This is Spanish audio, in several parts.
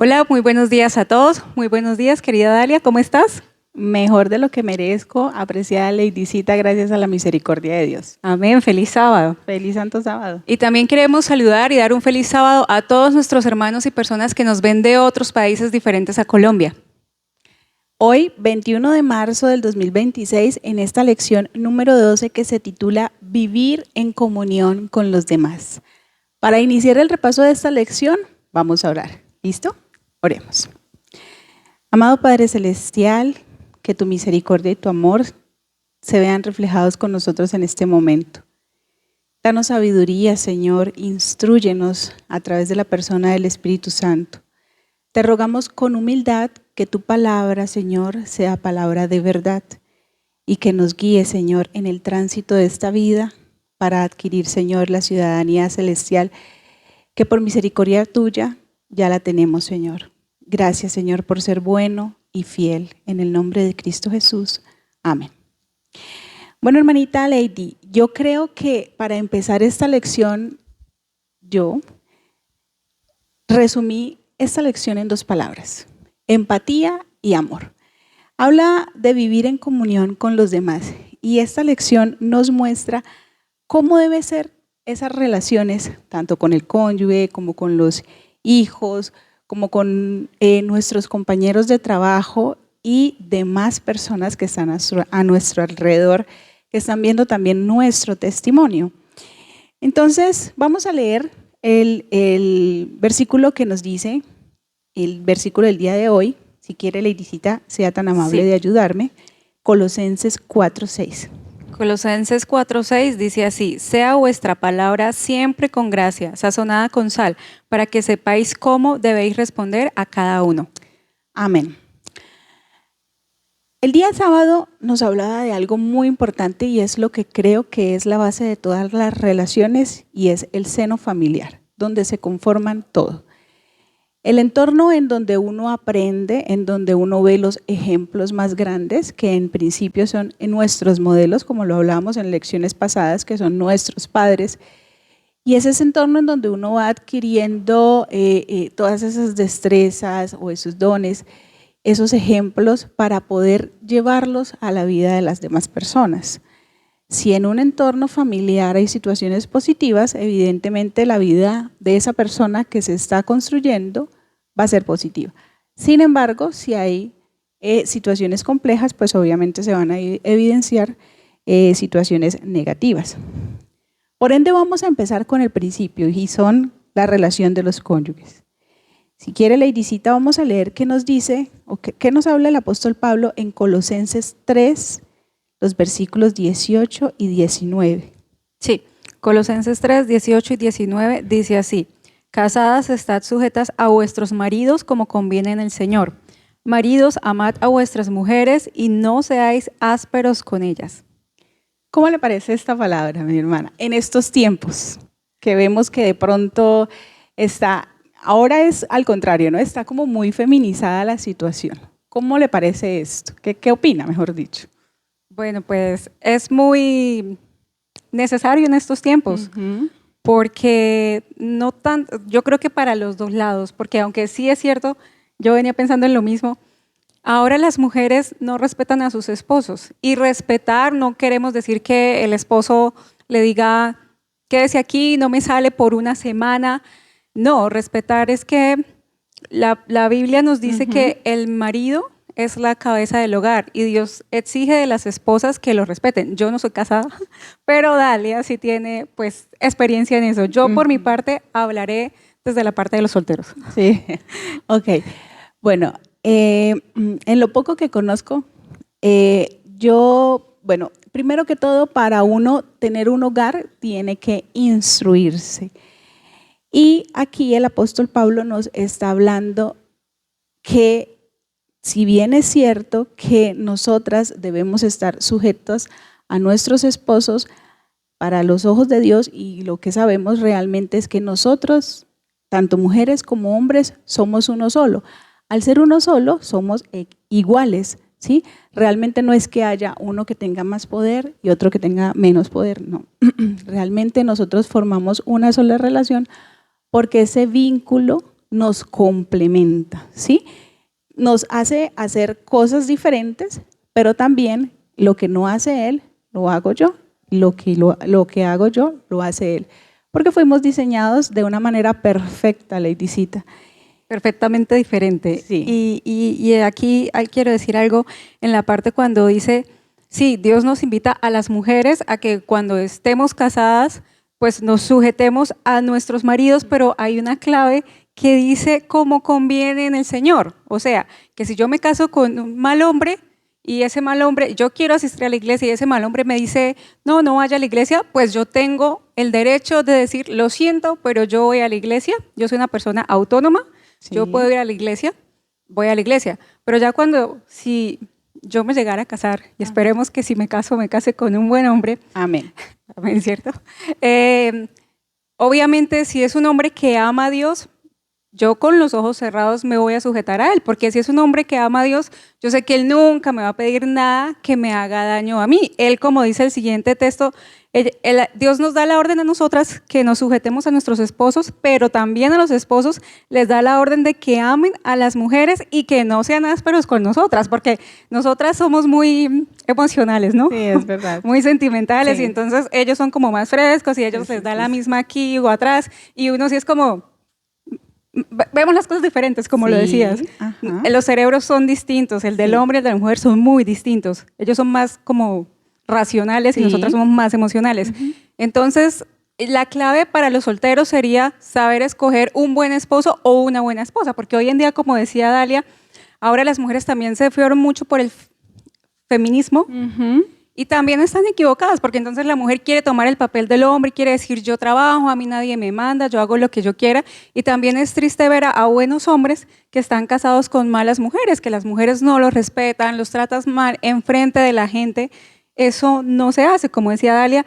Hola, muy buenos días a todos. Muy buenos días, querida Dalia, ¿cómo estás? Mejor de lo que merezco, apreciada Ladycita, gracias a la misericordia de Dios. Amén, feliz sábado. Feliz Santo Sábado. Y también queremos saludar y dar un feliz sábado a todos nuestros hermanos y personas que nos ven de otros países diferentes a Colombia. Hoy, 21 de marzo del 2026, en esta lección número 12 que se titula Vivir en comunión con los demás. Para iniciar el repaso de esta lección, vamos a orar. ¿Listo? Oremos. Amado Padre Celestial, que tu misericordia y tu amor se vean reflejados con nosotros en este momento. Danos sabiduría, Señor, instrúyenos a través de la persona del Espíritu Santo. Te rogamos con humildad que tu palabra, Señor, sea palabra de verdad y que nos guíe, Señor, en el tránsito de esta vida para adquirir, Señor, la ciudadanía celestial que por misericordia tuya ya la tenemos, Señor. Gracias, Señor, por ser bueno y fiel. En el nombre de Cristo Jesús. Amén. Bueno, hermanita Lady, yo creo que para empezar esta lección, yo resumí esta lección en 2 palabras: empatía y amor. Habla de vivir en comunión con los demás y esta lección nos muestra cómo deben ser esas relaciones, tanto con el cónyuge como con los hijos, como con nuestros compañeros de trabajo y demás personas que están a nuestro alrededor, que están viendo también nuestro testimonio. Entonces, vamos a leer el versículo que nos dice, el versículo del día de hoy. Si quiere, Ladycita, sea tan amable de ayudarme. Colosenses 4:6. Colosenses 4:6 dice así: sea vuestra palabra siempre con gracia, sazonada con sal, para que sepáis cómo debéis responder a cada uno. Amén. El día sábado nos hablaba de algo muy importante y es lo que creo que es la base de todas las relaciones y es el seno familiar, donde se conforman todo. El entorno en donde uno aprende, en donde uno ve los ejemplos más grandes, que en principio son en nuestros modelos, como lo hablábamos en lecciones pasadas, que son nuestros padres, y es ese entorno en donde uno va adquiriendo todas esas destrezas o esos dones, esos ejemplos para poder llevarlos a la vida de las demás personas. Si en un entorno familiar hay situaciones positivas, evidentemente la vida de esa persona que se está construyendo va a ser positiva. Sin embargo, si hay situaciones complejas, pues obviamente se van a evidenciar situaciones negativas. Por ende, vamos a empezar con el principio y son la relación de los cónyuges. Si quiere, Ladycita, vamos a leer qué nos dice o qué nos habla el apóstol Pablo en Colosenses 3, los versículos 18 y 19. Sí, Colosenses 3, 18 y 19 dice así: casadas, estad sujetas a vuestros maridos como conviene en el Señor. Maridos, amad a vuestras mujeres y no seáis ásperos con ellas. ¿Cómo le parece esta palabra, mi hermana? En estos tiempos que vemos que de pronto ahora es al contrario, ¿no? Está como muy feminizada la situación. ¿Cómo le parece esto? ¿Qué opina, mejor dicho? Bueno, pues es muy necesario en estos tiempos, porque yo creo que para los dos lados, porque aunque sí es cierto, yo venía pensando en lo mismo, ahora las mujeres no respetan a sus esposos, y respetar no queremos decir que el esposo le diga, quédese aquí, no me sale por una semana. No, respetar es que la Biblia nos dice que el marido es la cabeza del hogar y Dios exige de las esposas que lo respeten. Yo no soy casada, pero Dalia sí tiene pues experiencia en eso. Yo por mi parte hablaré desde la parte de los solteros. Sí, ok. Bueno, en lo poco que conozco, primero que todo, para uno tener un hogar tiene que instruirse. Y aquí el apóstol Pablo nos está hablando que si bien es cierto que nosotras debemos estar sujetos a nuestros esposos, para los ojos de Dios y lo que sabemos realmente es que nosotros, tanto mujeres como hombres, somos uno solo. Al ser uno solo, somos iguales, ¿sí? Realmente no es que haya uno que tenga más poder y otro que tenga menos poder, no. Realmente nosotros formamos una sola relación porque ese vínculo nos complementa, ¿sí? Nos hace hacer cosas diferentes, pero también lo que no hace él, lo hago yo. Lo que hago yo, lo hace él. Porque fuimos diseñados de una manera perfecta, Ladycita. Perfectamente diferente. Sí. Y aquí quiero decir algo en la parte cuando dice, sí, Dios nos invita a las mujeres a que cuando estemos casadas, pues nos sujetemos a nuestros maridos, pero hay una clave que dice cómo conviene en el Señor. O sea, que si yo me caso con un mal hombre y ese mal hombre, yo quiero asistir a la iglesia y ese mal hombre me dice, no, no vaya a la iglesia, pues yo tengo el derecho de decir, lo siento, pero yo voy a la iglesia, yo soy una persona autónoma, sí. Yo puedo ir a la iglesia, voy a la iglesia, pero ya si yo me llegara a casar, y esperemos que si me caso, me case con un buen hombre. Amén. Amén, ¿cierto? Obviamente, si es un hombre que ama a Dios, yo con los ojos cerrados me voy a sujetar a él, porque si es un hombre que ama a Dios, yo sé que él nunca me va a pedir nada que me haga daño a mí. Él, como dice el siguiente texto, Dios nos da la orden a nosotras que nos sujetemos a nuestros esposos, pero también a los esposos les da la orden de que amen a las mujeres y que no sean ásperos con nosotras, porque nosotras somos muy emocionales, ¿no? Sí, es verdad. Muy sentimentales, sí. Y entonces ellos son como más frescos y ellos les da la misma aquí o atrás, y uno sí es como... Vemos las cosas diferentes, como lo decías. Ajá. Los cerebros son distintos, el del hombre y el de la mujer son muy distintos. Ellos son más como racionales y nosotras somos más emocionales. Entonces, la clave para los solteros sería saber escoger un buen esposo o una buena esposa, porque hoy en día, como decía Dalia, ahora las mujeres también se fueron mucho por el feminismo. Y también están equivocadas, porque entonces la mujer quiere tomar el papel del hombre, quiere decir yo trabajo, a mí nadie me manda, yo hago lo que yo quiera. Y también es triste ver a buenos hombres que están casados con malas mujeres, que las mujeres no los respetan, los tratas mal enfrente de la gente. Eso no se hace, como decía Dalia.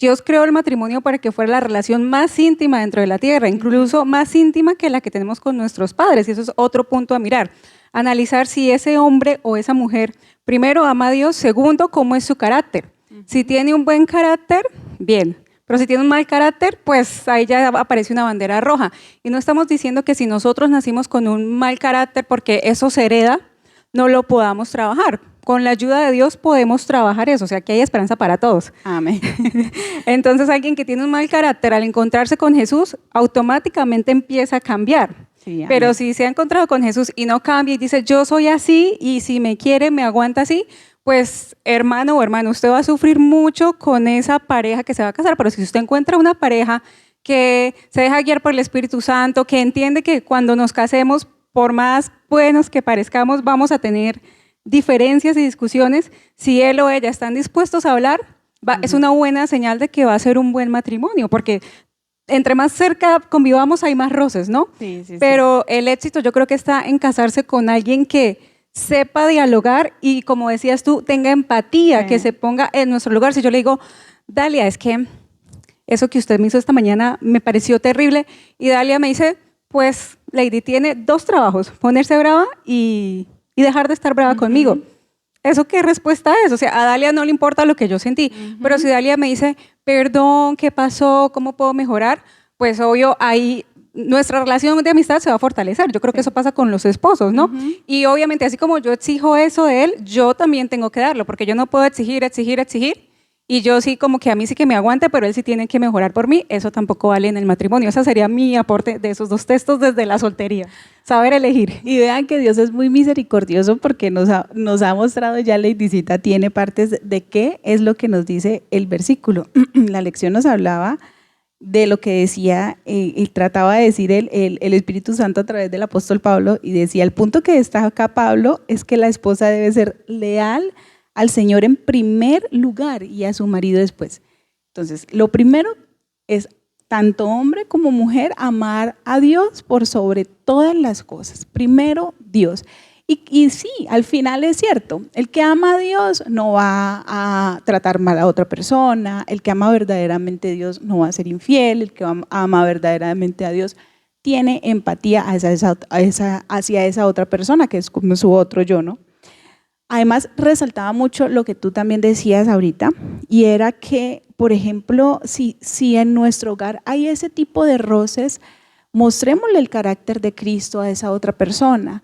Dios creó el matrimonio para que fuera la relación más íntima dentro de la tierra, incluso más íntima que la que tenemos con nuestros padres. Y eso es otro punto a mirar. Analizar si ese hombre o esa mujer, primero, ama a Dios, segundo, cómo es su carácter. Si tiene un buen carácter, bien, pero si tiene un mal carácter, pues ahí ya aparece una bandera roja. Y no estamos diciendo que si nosotros nacimos con un mal carácter, porque eso se hereda, no lo podamos trabajar. Con la ayuda de Dios podemos trabajar eso, o sea que hay esperanza para todos. Amén. Entonces alguien que tiene un mal carácter, al encontrarse con Jesús, automáticamente empieza a cambiar. Sí, pero si se ha encontrado con Jesús y no cambia y dice yo soy así y si me quiere me aguanta así, pues hermano o hermana, usted va a sufrir mucho con esa pareja que se va a casar. Pero si usted encuentra una pareja que se deja guiar por el Espíritu Santo, que entiende que cuando nos casemos, por más buenos que parezcamos, vamos a tener diferencias y discusiones, si él o ella están dispuestos a hablar, es una buena señal de que va a ser un buen matrimonio, porque entre más cerca convivamos hay más roces, ¿no? Sí. Pero el éxito yo creo que está en casarse con alguien que sepa dialogar y, como decías tú, tenga empatía, que se ponga en nuestro lugar. Si yo le digo, Dalia, es que eso que usted me hizo esta mañana me pareció terrible, y Dalia me dice, pues Lady tiene 2 trabajos, ponerse brava y dejar de estar brava conmigo. ¿Eso qué respuesta es? O sea, a Dalia no le importa lo que yo sentí, pero si Dalia me dice, perdón, ¿qué pasó? ¿Cómo puedo mejorar? Pues obvio, ahí nuestra relación de amistad se va a fortalecer. Yo creo que eso pasa con los esposos, ¿no? Y obviamente, así como yo exijo eso de él, yo también tengo que darlo, porque yo no puedo exigir, y yo sí como que a mí sí que me aguante, pero él sí tiene que mejorar por mí. Eso tampoco vale en el matrimonio. Ese sería mi aporte de esos 2 textos desde la soltería. Saber elegir. Y vean que Dios es muy misericordioso, porque nos ha mostrado ya, Ladycita tiene partes de qué es lo que nos dice el versículo. La lección nos hablaba de lo que decía y trataba de decir el Espíritu Santo a través del apóstol Pablo, y decía, el punto que destaca Pablo es que la esposa debe ser leal al Señor en primer lugar y a su marido después. Entonces, lo primero es, tanto hombre como mujer, amar a Dios por sobre todas las cosas. Primero, Dios. Y sí, al final es cierto, el que ama a Dios no va a tratar mal a otra persona, el que ama verdaderamente a Dios no va a ser infiel, el que ama verdaderamente a Dios tiene empatía hacia esa otra persona, que es como su otro yo, ¿no? Además, resaltaba mucho lo que tú también decías ahorita, y era que, por ejemplo, si en nuestro hogar hay ese tipo de roces, mostrémosle el carácter de Cristo a esa otra persona.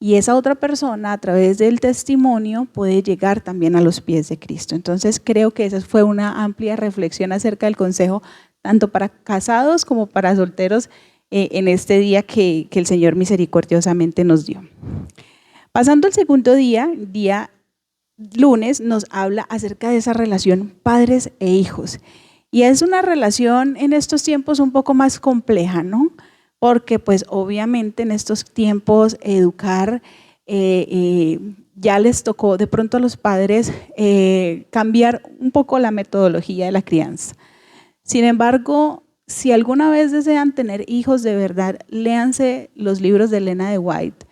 Y esa otra persona, a través del testimonio, puede llegar también a los pies de Cristo. Entonces, creo que esa fue una amplia reflexión acerca del consejo, tanto para casados como para solteros, en este día que el Señor misericordiosamente nos dio. Pasando al segundo día lunes, nos habla acerca de esa relación padres e hijos. Y es una relación en estos tiempos un poco más compleja, ¿no? Porque pues obviamente en estos tiempos educar, ya les tocó de pronto a los padres cambiar un poco la metodología de la crianza. Sin embargo, si alguna vez desean tener hijos de verdad, léanse los libros de Elena de White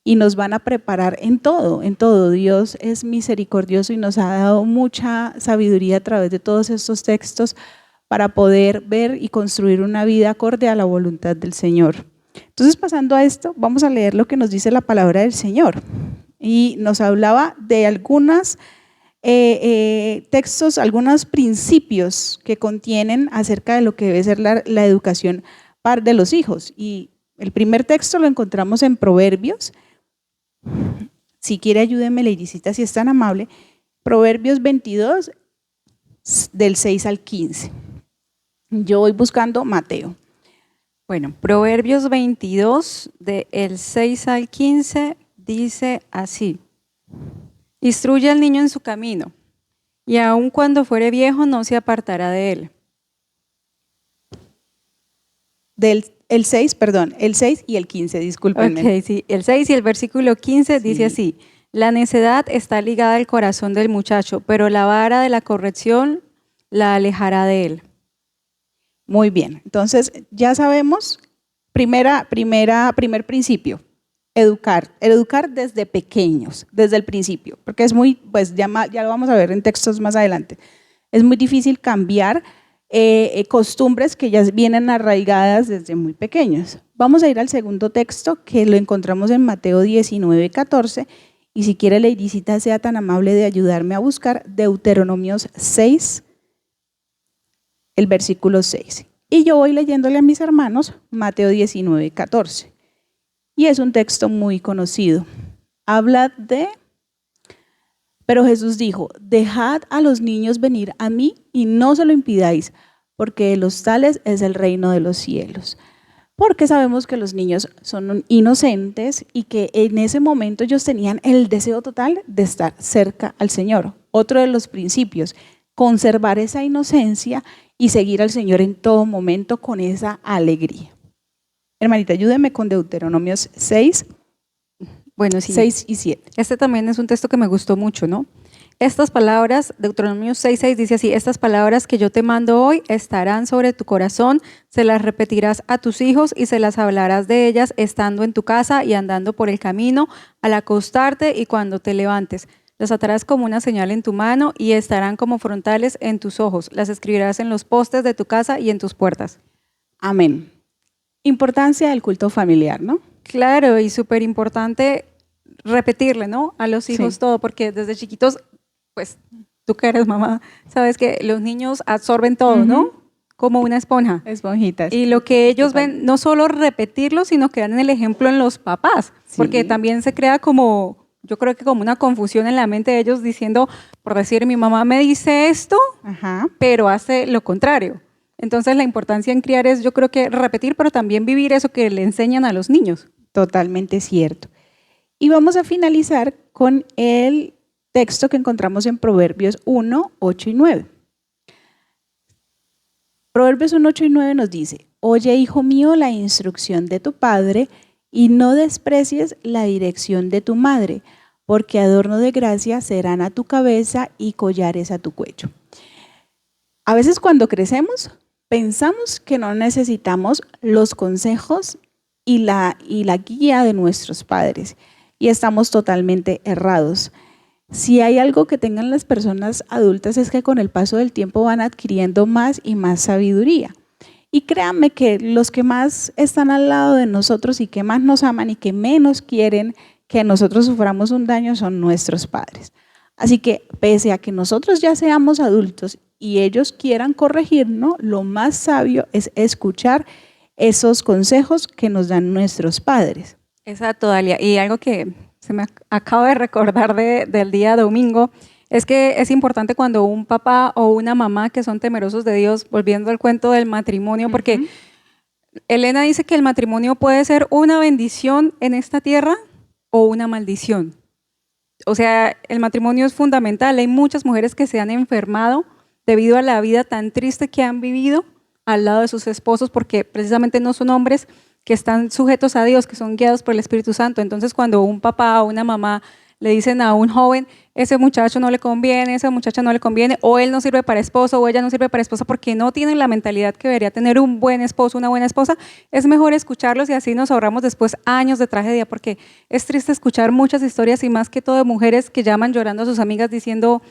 y nos van a preparar en todo, en todo. Dios es misericordioso y nos ha dado mucha sabiduría a través de todos estos textos para poder ver y construir una vida acorde a la voluntad del Señor. Entonces, pasando a esto, vamos a leer lo que nos dice la palabra del Señor. Y nos hablaba de algunos textos, algunos principios que contienen acerca de lo que debe ser la educación de los hijos. Y el primer texto lo encontramos en Proverbios. Si quiere, ayúdeme, Leidicita, si es tan amable. Proverbios 22, del 6 al 15. Yo voy buscando Mateo. Bueno, Proverbios 22, del 6 al 15, dice así: instruye al niño en su camino, y aun cuando fuere viejo no se apartará de él. El 6 y el 15, discúlpenme. Ok, sí, el 6 y el versículo 15 dice así: la necedad está ligada al corazón del muchacho, pero la vara de la corrección la alejará de él. Muy bien, entonces ya sabemos, primer principio, educar desde pequeños, desde el principio, porque es muy, pues ya lo vamos a ver en textos más adelante, es muy difícil cambiar costumbres que ya vienen arraigadas desde muy pequeños. Vamos a ir al segundo texto, que lo encontramos en Mateo 19, 14, y si quiere, Leidicita, sea tan amable de ayudarme a buscar Deuteronomios 6, el versículo 6. Y yo voy leyéndole a mis hermanos Mateo 19, 14. Y es un texto muy conocido. Habla de: pero Jesús dijo, dejad a los niños venir a mí y no se lo impidáis, porque de los tales es el reino de los cielos. Porque sabemos que los niños son inocentes y que en ese momento ellos tenían el deseo total de estar cerca al Señor. Otro de los principios, conservar esa inocencia y seguir al Señor en todo momento con esa alegría. Hermanita, ayúdeme con Deuteronomios 6, bueno, sí. 6 y 7. Este también es un texto que me gustó mucho, ¿no? Estas palabras, Deuteronomio 6:6 dice así: estas palabras que yo te mando hoy estarán sobre tu corazón, se las repetirás a tus hijos y se las hablarás de ellas estando en tu casa y andando por el camino, al acostarte y cuando te levantes. Las atarás como una señal en tu mano y estarán como frontales en tus ojos. Las escribirás en los postes de tu casa y en tus puertas. Amén. Importancia del culto familiar, ¿no? Claro, y súper importante repetirle, ¿no? A los hijos todo, porque desde chiquitos, pues tú que eres mamá, sabes que los niños absorben todo, ¿no? Como una esponja. Esponjitas. Y lo que ellos ven, no solo repetirlo, sino que dan el ejemplo en los papás, porque también se crea como, yo creo que como una confusión en la mente de ellos diciendo, por decir, mi mamá me dice esto, pero hace lo contrario. Entonces la importancia en criar es, yo creo que repetir, pero también vivir eso que le enseñan a los niños. Totalmente cierto. Y vamos a finalizar con el texto que encontramos en Proverbios 1, 8 y 9. Proverbios 1, 8 y 9 nos dice: oye, hijo mío, la instrucción de tu padre y no desprecies la dirección de tu madre, porque adorno de gracia serán a tu cabeza y collares a tu cuello. A veces cuando crecemos pensamos que no necesitamos los consejos y la guía de nuestros padres, y estamos totalmente errados. Si hay algo que tengan las personas adultas es que con el paso del tiempo van adquiriendo más y más sabiduría. Y créanme que los que más están al lado de nosotros y que más nos aman y que menos quieren que nosotros suframos un daño son nuestros padres. Así que pese a que nosotros ya seamos adultos y ellos quieran corregirnos, lo más sabio es escuchar esos consejos que nos dan nuestros padres. Exacto, Dalia. Y algo que se me acaba de recordar del día domingo es que es importante cuando un papá o una mamá que son temerosos de Dios, volviendo al cuento del matrimonio, porque Elena dice que el matrimonio puede ser una bendición en esta tierra o una maldición. O sea, el matrimonio es fundamental. Hay muchas mujeres que se han enfermado debido a la vida tan triste que han vivido al lado de sus esposos, porque precisamente no son hombres que están sujetos a Dios, que son guiados por el Espíritu Santo. Entonces, cuando un papá o una mamá le dicen a un joven, ese muchacho no le conviene, esa muchacha no le conviene, o él no sirve para esposo, o ella no sirve para esposa, porque no tienen la mentalidad que debería tener un buen esposo, una buena esposa, es mejor escucharlos y así nos ahorramos después años de tragedia, porque es triste escuchar muchas historias y más que todo de mujeres que llaman llorando a sus amigas diciendo,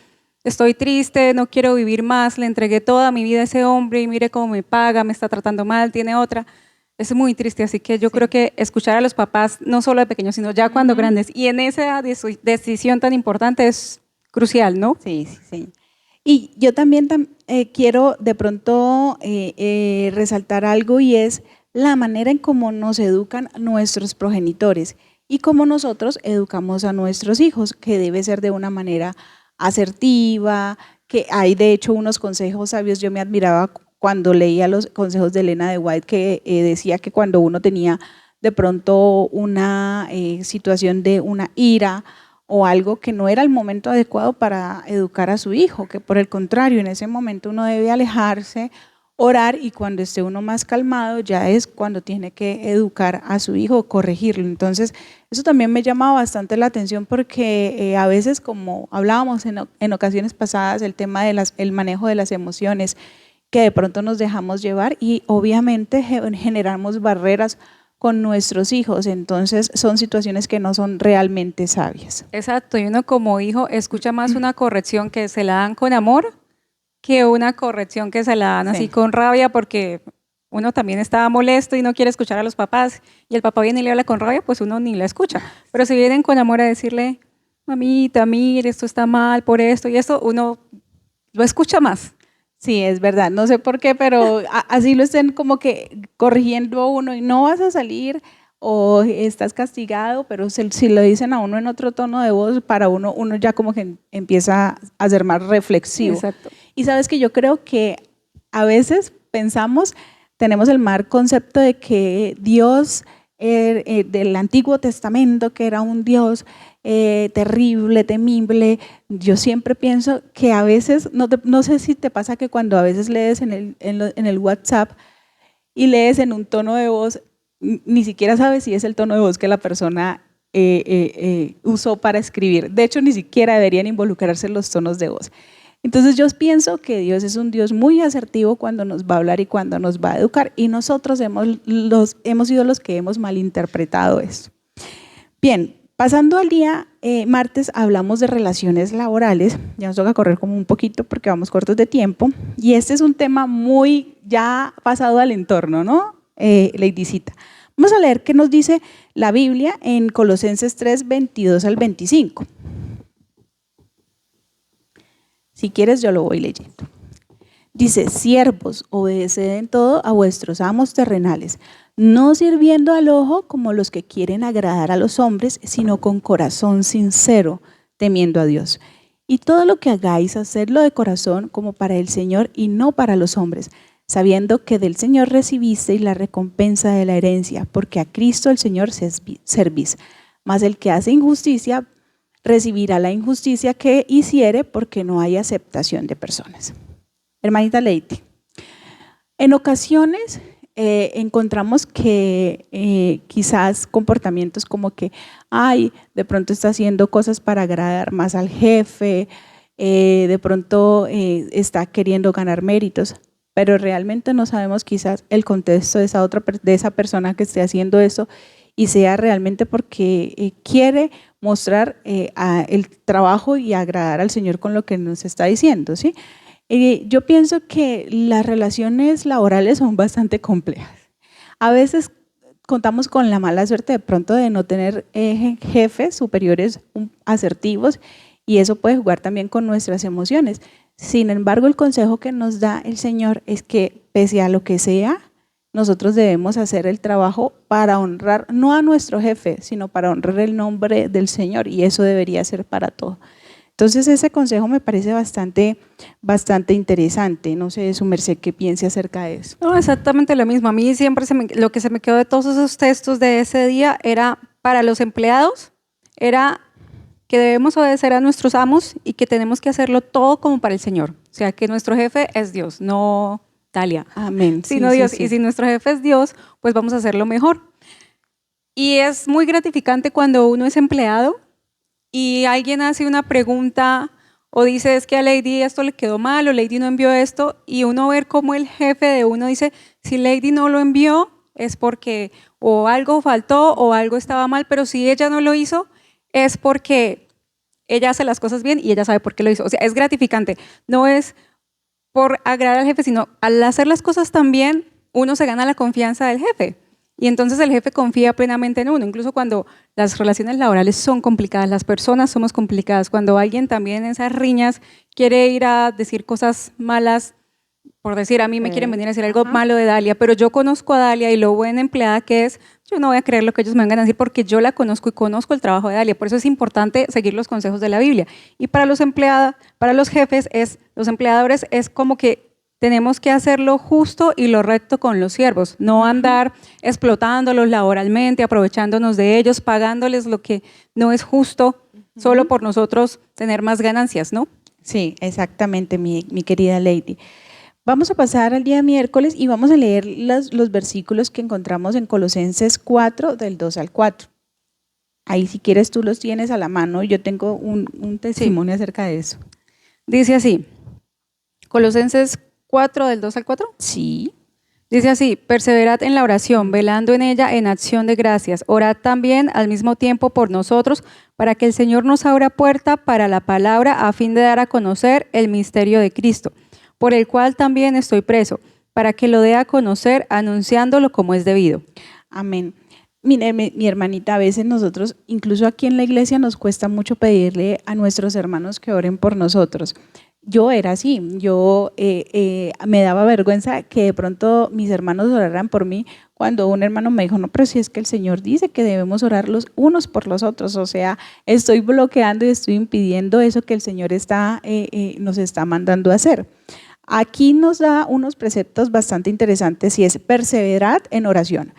estoy triste, no quiero vivir más, le entregué toda mi vida a ese hombre y mire cómo me paga, me está tratando mal, tiene otra. Es muy triste, así que yo creo que escuchar a los papás, no solo de pequeños, sino ya cuando grandes, y en esa decisión tan importante es crucial, ¿no? Sí, sí, sí. Y yo también quiero de pronto resaltar algo, y es la manera en cómo nos educan nuestros progenitores y cómo nosotros educamos a nuestros hijos, que debe ser de una manera asertiva, que hay de hecho unos consejos sabios. Yo me admiraba cuando leía los consejos de Elena de White, que decía que cuando uno tenía de pronto una situación de una ira o algo, que no era el momento adecuado para educar a su hijo, que por el contrario, en ese momento uno debe alejarse, orar, y cuando esté uno más calmado ya es cuando tiene que educar a su hijo, corregirlo. Entonces eso también me llama bastante la atención, porque a veces, como hablábamos en ocasiones pasadas, el tema de el manejo de las emociones, que de pronto nos dejamos llevar y obviamente generamos barreras con nuestros hijos. Entonces son situaciones que no son realmente sabias. Exacto, y uno como hijo escucha más una corrección que se la dan con amor que una corrección que se la dan así con rabia, porque uno también está molesto y no quiere escuchar a los papás, y el papá viene y le habla con rabia, pues uno ni la escucha. Pero si vienen con amor a decirle, mamita, mire, esto está mal por esto y esto, uno lo escucha más. Sí, es verdad, no sé por qué, pero así lo estén como que corrigiendo a uno y no vas a salir o estás castigado, pero si lo dicen a uno en otro tono de voz, para uno ya como que empieza a ser más reflexivo. Exacto. Y sabes que yo creo que a veces tenemos el mal concepto de que Dios del Antiguo Testamento, que era un Dios terrible, temible. Yo siempre pienso que a veces, no sé si te pasa que cuando a veces lees en el WhatsApp y lees en un tono de voz, ni siquiera sabes si es el tono de voz que la persona usó para escribir. De hecho, ni siquiera deberían involucrarse los tonos de voz. Entonces yo pienso que Dios es un Dios muy asertivo cuando nos va a hablar y cuando nos va a educar, y nosotros hemos sido los que hemos malinterpretado esto. Bien, pasando al día martes, hablamos de relaciones laborales. Ya nos toca correr como un poquito porque vamos cortos de tiempo, y este es un tema muy ya pasado al entorno, ¿no? Leidicita. Vamos a leer qué nos dice la Biblia en Colosenses 3, 22 al 25. Si quieres, yo lo voy leyendo. Dice: siervos, obedeced en todo a vuestros amos terrenales, no sirviendo al ojo como los que quieren agradar a los hombres, sino con corazón sincero, temiendo a Dios. Y todo lo que hagáis, hacedlo de corazón como para el Señor y no para los hombres, sabiendo que del Señor recibisteis la recompensa de la herencia, porque a Cristo el Señor servís. Mas el que hace injusticia recibirá la injusticia que hiciere, porque no hay aceptación de personas. Hermanita Leite, en ocasiones encontramos que quizás comportamientos como que, de pronto está haciendo cosas para agradar más al jefe, de pronto está queriendo ganar méritos, pero realmente no sabemos quizás el contexto de esa persona que esté haciendo eso, y sea realmente porque quiere mostrar el trabajo y agradar al Señor con lo que nos está diciendo, ¿sí? Yo pienso que las relaciones laborales son bastante complejas. A veces contamos con la mala suerte de pronto de no tener jefes superiores asertivos, y eso puede jugar también con nuestras emociones. Sin embargo, el consejo que nos da el Señor es que pese a lo que sea, nosotros debemos hacer el trabajo para honrar, no a nuestro jefe, sino para honrar el nombre del Señor, y eso debería ser para todo. Entonces ese consejo me parece bastante interesante. No sé, su merced, ¿qué piense acerca de eso? No, exactamente lo mismo. A mí siempre lo que se me quedó de todos esos textos de ese día era para los empleados, era que debemos obedecer a nuestros amos y que tenemos que hacerlo todo como para el Señor. O sea, que nuestro jefe es Dios, no Dalia. Amén. Sino Dios. Sí. Y si nuestro jefe es Dios, pues vamos a hacerlo mejor. Y es muy gratificante cuando uno es empleado y alguien hace una pregunta o dice, es que a Lady esto le quedó mal o Lady no envió esto, y uno ver cómo el jefe de uno dice, si Lady no lo envió es porque o algo faltó o algo estaba mal, pero si ella no lo hizo es porque ella hace las cosas bien y ella sabe por qué lo hizo. O sea, es gratificante. No es por agradar al jefe, sino al hacer las cosas tan bien, uno se gana la confianza del jefe. Y entonces el jefe confía plenamente en uno, incluso cuando las relaciones laborales son complicadas, las personas somos complicadas, cuando alguien también en esas riñas quiere ir a decir cosas malas, por decir, a mí me quieren venir a decir algo malo de Dalia, pero yo conozco a Dalia y lo buena empleada que es, yo no voy a creer lo que ellos me vengan a decir porque yo la conozco y conozco el trabajo de Dalia. Por eso es importante seguir los consejos de la Biblia. Y para los empleados, para los jefes, los empleadores, es como que tenemos que hacer lo justo y lo recto con los siervos, no andar explotándolos laboralmente, aprovechándonos de ellos, pagándoles lo que no es justo, solo por nosotros tener más ganancias, ¿no? Sí, exactamente, mi querida Lady. Vamos a pasar al día miércoles y vamos a leer los versículos que encontramos en Colosenses 4, del 2 al 4. Ahí si quieres tú los tienes a la mano, yo tengo un testimonio acerca de eso. Dice así, Colosenses 4, del 2 al 4. Sí. Dice así, perseverad en la oración, velando en ella en acción de gracias. Orad también al mismo tiempo por nosotros, para que el Señor nos abra puerta para la palabra a fin de dar a conocer el misterio de Cristo, por el cual también estoy preso, para que lo dé a conocer anunciándolo como es debido. Amén. Mire, mi hermanita, a veces nosotros, incluso aquí en la iglesia, nos cuesta mucho pedirle a nuestros hermanos que oren por nosotros. Yo era así, me daba vergüenza que de pronto mis hermanos oraran por mí cuando un hermano me dijo, no, pero si es que el Señor dice que debemos orar los unos por los otros, o sea, estoy bloqueando y estoy impidiendo eso que el Señor nos está mandando a hacer. Aquí nos da unos preceptos bastante interesantes y es perseverad en oración.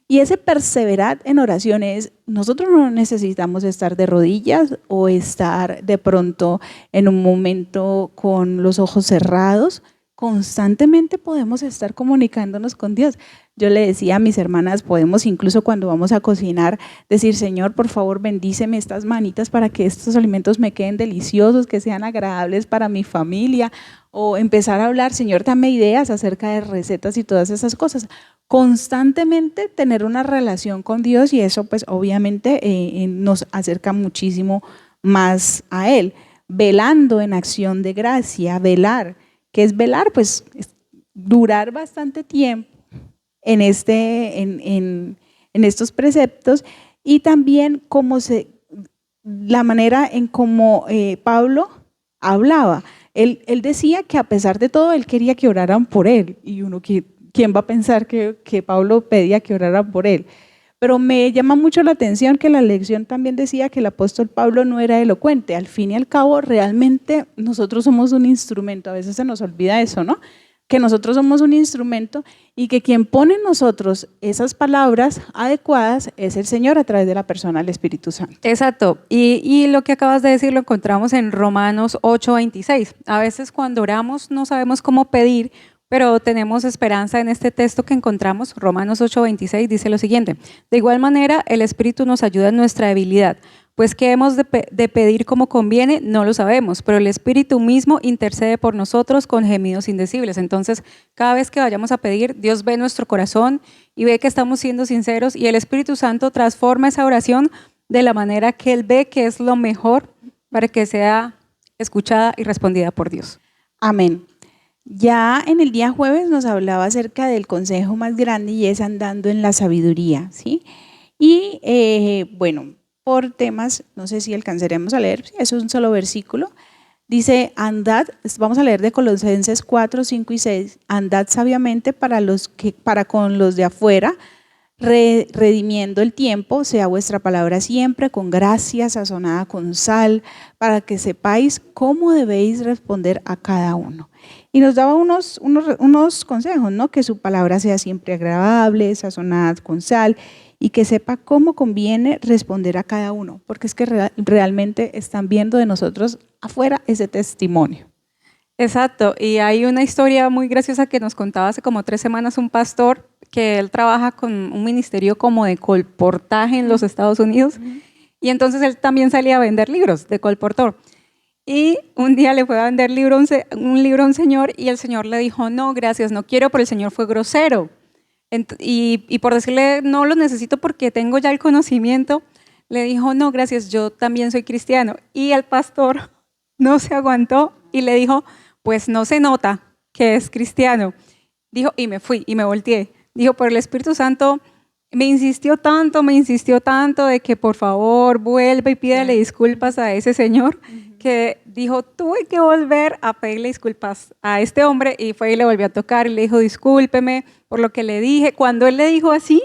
Y ese perseverar en oración es, nosotros no necesitamos estar de rodillas o estar de pronto en un momento con los ojos cerrados. Constantemente podemos estar comunicándonos con Dios. Yo le decía a mis hermanas, podemos incluso cuando vamos a cocinar, decir, Señor, por favor, bendíceme estas manitas para que estos alimentos me queden deliciosos, que sean agradables para mi familia, o empezar a hablar, Señor, dame ideas acerca de recetas y todas esas cosas. Constantemente tener una relación con Dios y eso pues obviamente nos acerca muchísimo más a Él. Velando en acción de gracia, velar. ¿Qué es velar? Pues es durar bastante tiempo en estos preceptos y también la manera en cómo Pablo hablaba. Él decía que a pesar de todo, él quería que oraran por él y ¿quién va a pensar que Pablo pedía que oraran por él? Pero me llama mucho la atención que la lección también decía que el apóstol Pablo no era elocuente. Al fin y al cabo, realmente nosotros somos un instrumento. A veces se nos olvida eso, ¿no? Que nosotros somos un instrumento y que quien pone en nosotros esas palabras adecuadas es el Señor a través de la persona del Espíritu Santo. Exacto. Y lo que acabas de decir lo encontramos en Romanos 8:26. A veces cuando oramos no sabemos cómo pedir, pero tenemos esperanza en este texto que encontramos. Romanos 8:26 dice lo siguiente: de igual manera el Espíritu nos ayuda en nuestra debilidad, pues qué hemos de pedir como conviene no lo sabemos, pero el Espíritu mismo intercede por nosotros con gemidos indecibles. Entonces cada vez que vayamos a pedir, Dios ve nuestro corazón y ve que estamos siendo sinceros y el Espíritu Santo transforma esa oración de la manera que Él ve que es lo mejor para que sea escuchada y respondida por Dios. Amén. Ya en el día jueves nos hablaba acerca del consejo más grande y es andando en la sabiduría, ¿sí? Y bueno, por temas, no sé si alcanzaremos a leer, es un solo versículo, Dice, andad, vamos a leer de Colosenses 4, 5 y 6, andad sabiamente para con los de afuera, redimiendo el tiempo, sea vuestra palabra siempre con gracia, sazonada con sal, para que sepáis cómo debéis responder a cada uno. Y nos daba unos consejos, ¿no? Que su palabra sea siempre agradable, sazonada con sal, y que sepa cómo conviene responder a cada uno, porque es que realmente están viendo de nosotros afuera ese testimonio. Exacto, y hay una historia muy graciosa que nos contaba hace como 3 semanas un pastor que él trabaja con un ministerio como de colportaje en los Estados Unidos, y entonces él también salía a vender libros de colportor. Y un día le fue a vender un libro a un señor y el señor le dijo, no, gracias, no quiero, pero el señor fue grosero. Y por decirle, no lo necesito porque tengo ya el conocimiento, le dijo, no, gracias, yo también soy cristiano. Y el pastor no se aguantó y le dijo, pues no se nota que es cristiano. Dijo, y me fui y me volteé. Dijo, por el Espíritu Santo me insistió tanto de que por favor vuelva y pídale disculpas a ese señor, que dijo, tuve que volver a pedirle disculpas a este hombre, y fue y le volvió a tocar y le dijo, discúlpeme por lo que le dije. Cuando él le dijo así,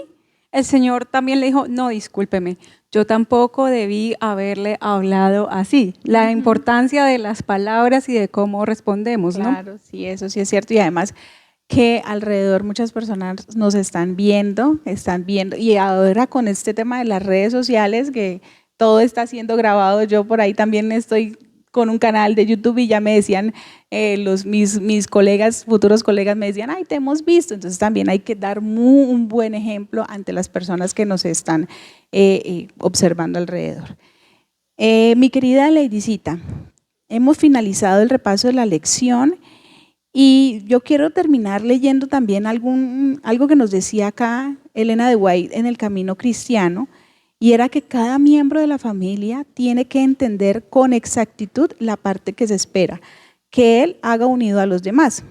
el señor también le dijo, no, discúlpeme, yo tampoco debí haberle hablado así. La importancia de las palabras y de cómo respondemos, ¿no? Claro, sí, eso sí es cierto, y además que alrededor muchas personas nos están viendo, y ahora con este tema de las redes sociales, que todo está siendo grabado, yo por ahí también estoy con un canal de YouTube y ya me decían, mis colegas, futuros colegas me decían, ay, te hemos visto, entonces también hay que dar un buen ejemplo ante las personas que nos están observando alrededor. Mi querida Ladycita, hemos finalizado el repaso de la lección. Y yo quiero terminar leyendo también algo que nos decía acá Elena de White en El Camino Cristiano, y era que cada miembro de la familia tiene que entender con exactitud la parte que se espera, que él haga unido a los demás.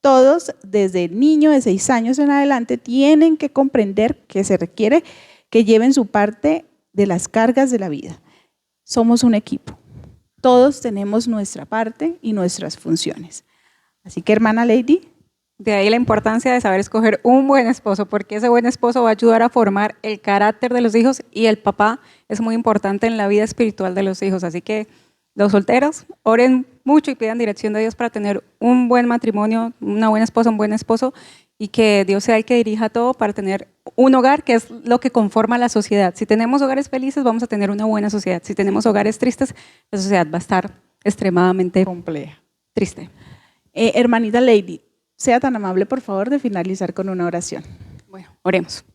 Todos, desde el niño de 6 años en adelante, tienen que comprender que se requiere que lleven su parte de las cargas de la vida. Somos un equipo, todos tenemos nuestra parte y nuestras funciones. Así que, hermana Lady. De ahí la importancia de saber escoger un buen esposo, porque ese buen esposo va a ayudar a formar el carácter de los hijos, y el papá es muy importante en la vida espiritual de los hijos. Así que los solteros, oren mucho y pidan dirección de Dios para tener un buen matrimonio, una buena esposa, un buen esposo, y que Dios sea el que dirija todo para tener un hogar, que es lo que conforma la sociedad. Si tenemos hogares felices, vamos a tener una buena sociedad. Si tenemos hogares tristes, la sociedad va a estar extremadamente compleja, triste. Hermanita Lady, sea tan amable, por favor, de finalizar con una oración. Bueno, oremos.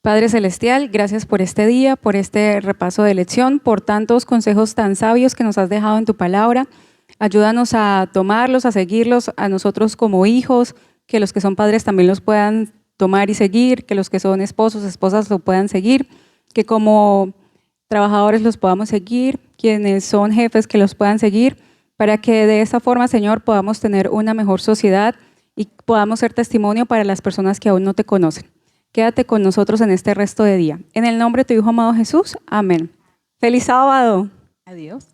Padre Celestial, gracias por este día, por este repaso de lección, por tantos consejos tan sabios que nos has dejado en tu palabra. Ayúdanos a tomarlos, a seguirlos, a nosotros como hijos, que los que son padres también los puedan tomar y seguir, que los que son esposos, esposas lo puedan seguir, que como trabajadores los podamos seguir, quienes son jefes que los puedan seguir, para que de esta forma, Señor, podamos tener una mejor sociedad y podamos ser testimonio para las personas que aún no te conocen. Quédate con nosotros en este resto de día. En el nombre de tu Hijo amado Jesús, amén. ¡Feliz sábado! Adiós.